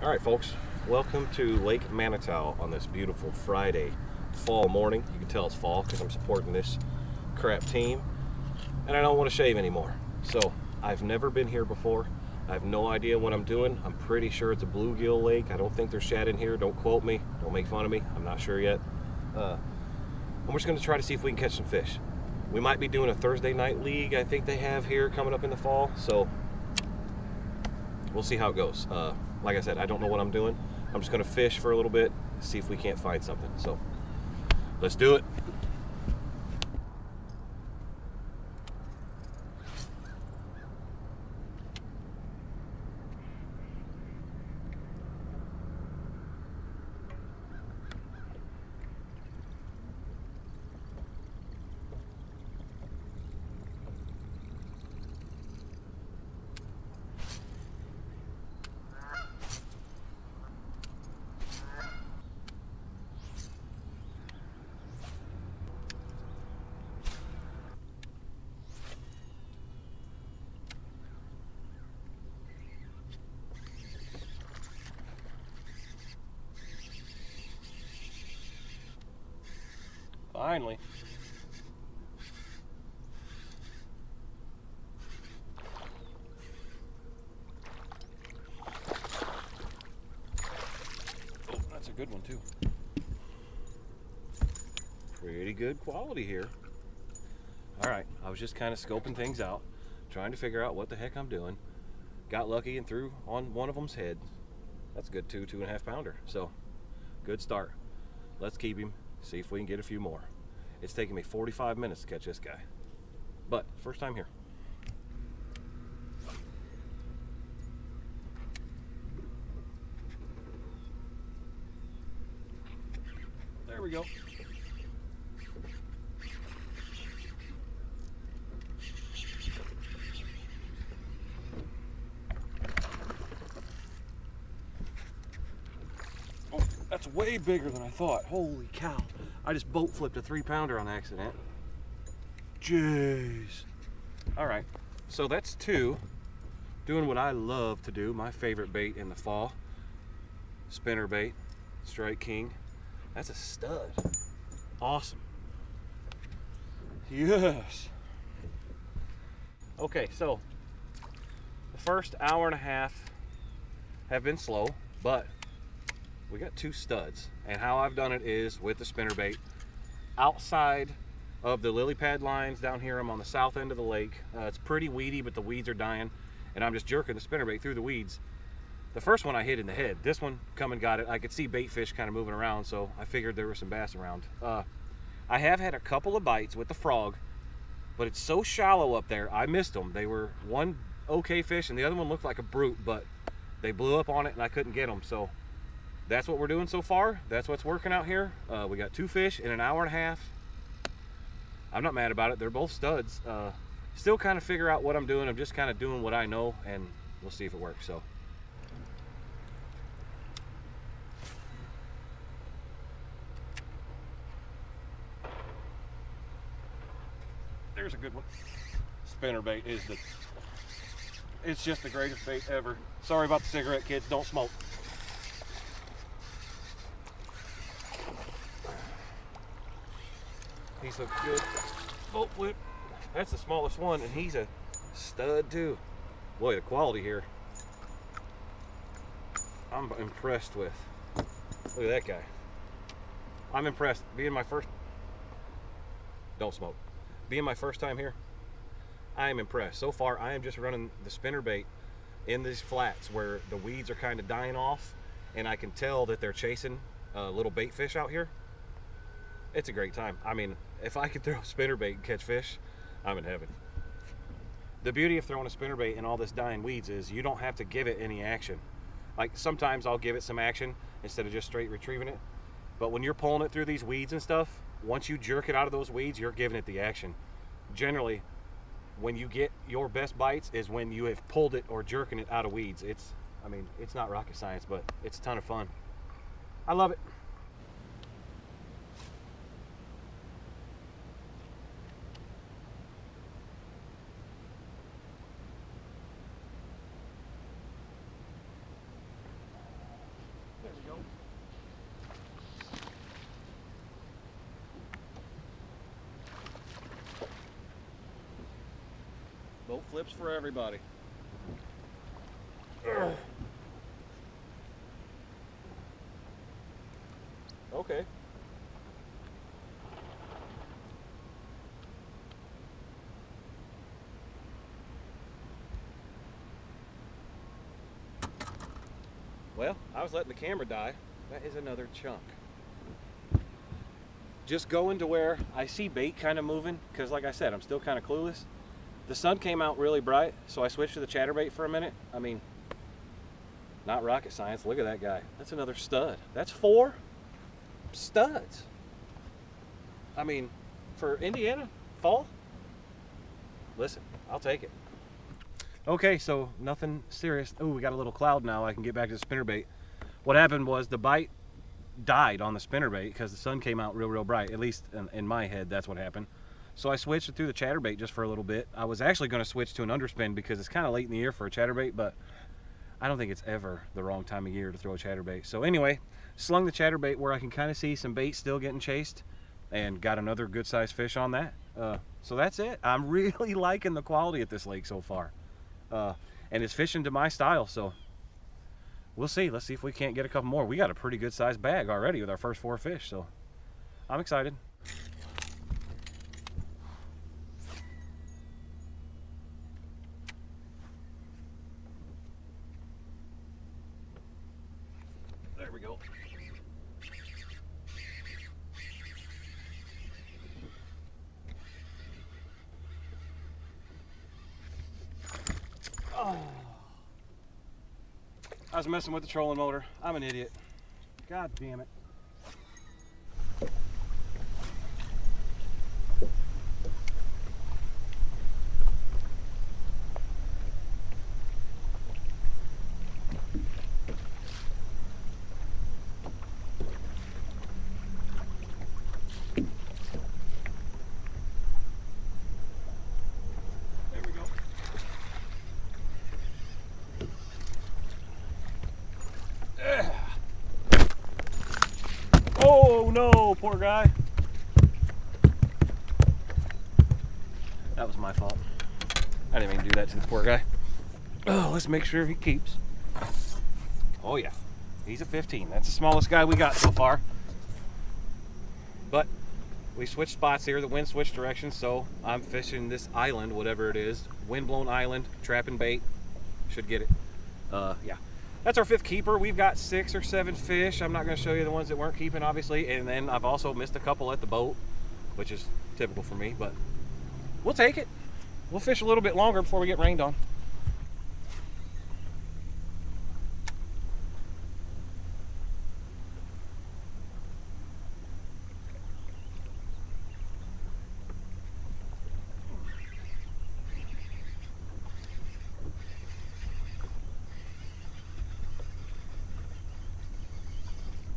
All right, folks, welcome to Lake Manitou on this beautiful Friday fall morning. You can tell it's fall because I'm supporting this crap team, and I don't want to shave anymore. So I've never been here before. I have no idea what I'm doing. I'm pretty sure it's a bluegill lake. I don't think there's shad in here. Don't quote me. Don't make fun of me. I'm not sure yet. And we're just going to try to see if we can catch some fish. We might be doing a Thursday night league I think they have here coming up in the fall. So we'll see how it goes. Like I said, I don't know what I'm doing. I'm just going to fish for a little bit, see if we can't find something. So let's do it. Finally. Oh, that's a good one too. Pretty good quality here. All right, I was just kind of scoping things out, trying to figure out what the heck I'm doing. Got lucky and threw on one of them's head. That's a good 2.5 pounder. So good start. Let's keep him. See if we can get a few more. It's taken me 45 minutes to catch this guy, but first time here. There we go. Oh, that's way bigger than I thought. Holy cow. I just boat flipped a 3-pounder on accident. Jeez. All right, so that's two. Doing what I love to do, my favorite bait in the fall. Spinner bait, Strike King. That's a stud. Awesome. Yes. Okay, so the first hour and a half have been slow, but we got two studs, and how I've done it is with the spinnerbait outside of the lily pad lines down here. I'm on the south end of the lake. It's pretty weedy, but the weeds are dying, and I'm just jerking the spinnerbait through the weeds. The first one I hit in the head. This one come and got it. I could see bait fish kind of moving around, so I figured there were some bass around. I have had a couple of bites with the frog, but it's so shallow up there, I missed them. They were one okay fish, and the other one looked like a brute, but they blew up on it, and I couldn't get them. So that's what we're doing so far. That's what's working out here. We got two fish in an hour and a half. I'm not mad about it. They're both studs. Still kind of figure out what I'm doing. I'm just kind of doing what I know, and we'll see if it works. So there's a good one. Spinnerbait is it's just the greatest bait ever. Sorry about the cigarette, kids. Don't smoke. He's a good boat flip. That's the smallest one, and he's a stud too. Boy, the quality here, I'm impressed with. Look at that guy. I'm impressed. Being my first, don't smoke. Being my first time here, I am impressed. So far, I am just running the spinnerbait in these flats where the weeds are kind of dying off, and I can tell that they're chasing little bait fish out here. It's a great time. I mean, if I could throw a spinnerbait and catch fish, I'm in heaven. The beauty of throwing a spinnerbait in all this dying weeds is you don't have to give it any action. Like sometimes I'll give it some action instead of just straight retrieving it. But when you're pulling it through these weeds and stuff, once you jerk it out of those weeds, you're giving it the action. Generally, when you get your best bites is when you have pulled it or jerking it out of weeds. I mean, it's not rocket science, but it's a ton of fun. I love it. flips for everybody. Okay. Well, I was letting the camera die. That is another chunk. Just going to where I see bait kind of moving, because like I said, I'm still kind of clueless. The sun came out really bright, so I switched to the chatterbait for a minute. I mean, not rocket science. Look at that guy. That's another stud. That's 4 studs. I mean, for Indiana fall, listen, I'll take it. Okay, so nothing serious. Oh, we got a little cloud now. I can get back to the spinnerbait. What happened was the bite died on the spinnerbait because the sun came out real bright. At least in my head, that's what happened. So I switched it through the chatterbait just for a little bit. I was actually going to switch to an underspin because it's kind of late in the year for a chatterbait, but I don't think it's ever the wrong time of year to throw a chatterbait. So anyway, slung the chatterbait where I can kind of see some bait still getting chased, and got another good sized fish on that. So that's it. I'm really liking the quality at this lake so far. And it's fishing to my style, so we'll see. Let's see if we can't get a couple more. We got a pretty good sized bag already with our first 4 fish, so I'm excited. There we go. Oh. I was messing with the trolling motor. I'm an idiot. God damn it. Oh no, poor guy. That was my fault. I didn't mean to do that to the poor guy. Oh, let's make sure he keeps. Oh yeah, he's a 15. That's the smallest guy we got so far. But we switched spots here. The wind switched directions, so I'm fishing this island, whatever it is. Wind-blown island, trapping bait. Should get it. Yeah. That's our 5th keeper. We've got 6 or 7 fish. I'm not going to show you the ones that weren't keeping, obviously. And then I've also missed a couple at the boat, which is typical for me, but we'll take it. We'll fish a little bit longer before we get rained on.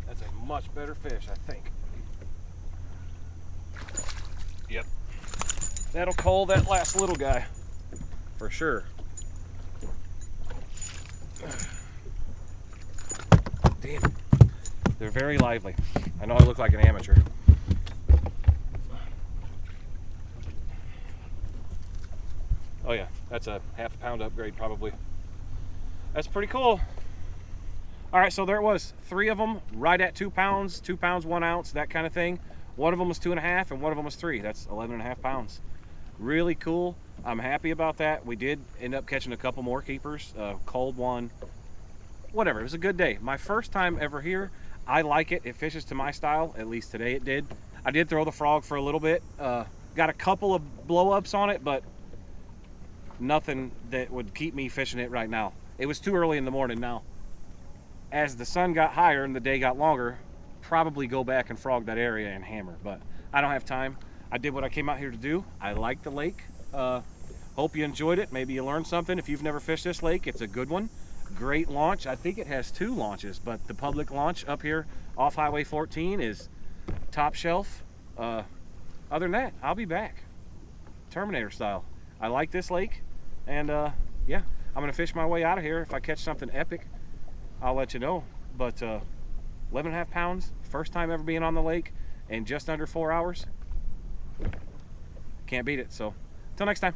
That's a much better fish, I think. Yep. That'll cull that last little guy, for sure. Damn it. They're very lively. I know I look like an amateur. Oh yeah, that's a half pound upgrade probably. That's pretty cool. All right, so there it was. 3 of them, right at 2 pounds, 2 pounds, 1 ounce, that kind of thing. One of them was 2.5 and one of them was 3. That's 11.5 pounds. Really cool. I'm happy about that. We did end up catching a couple more keepers, cold one, whatever. It was a good day. My first time ever here. I like it. It fishes to my style. At least today it did. I did throw the frog for a little bit. Got a couple of blow-ups on it, but nothing that would keep me fishing it right now. It was too early in the morning now. As the sun got higher and the day got longer, probably go back and frog that area and hammer, but I don't have time. I did what I came out here to do. I like the lake. Hope you enjoyed it. Maybe you learned something. If you've never fished this lake, it's a good one. Great launch. I think it has 2 launches, but the public launch up here off Highway 14 is top shelf. Other than that, I'll be back. Terminator style. I like this lake, and yeah, I'm gonna fish my way out of here. If I catch something epic, I'll let you know. But 11.5 pounds, first time ever being on the lake, in just under 4 hours. Can't beat it. So until next time.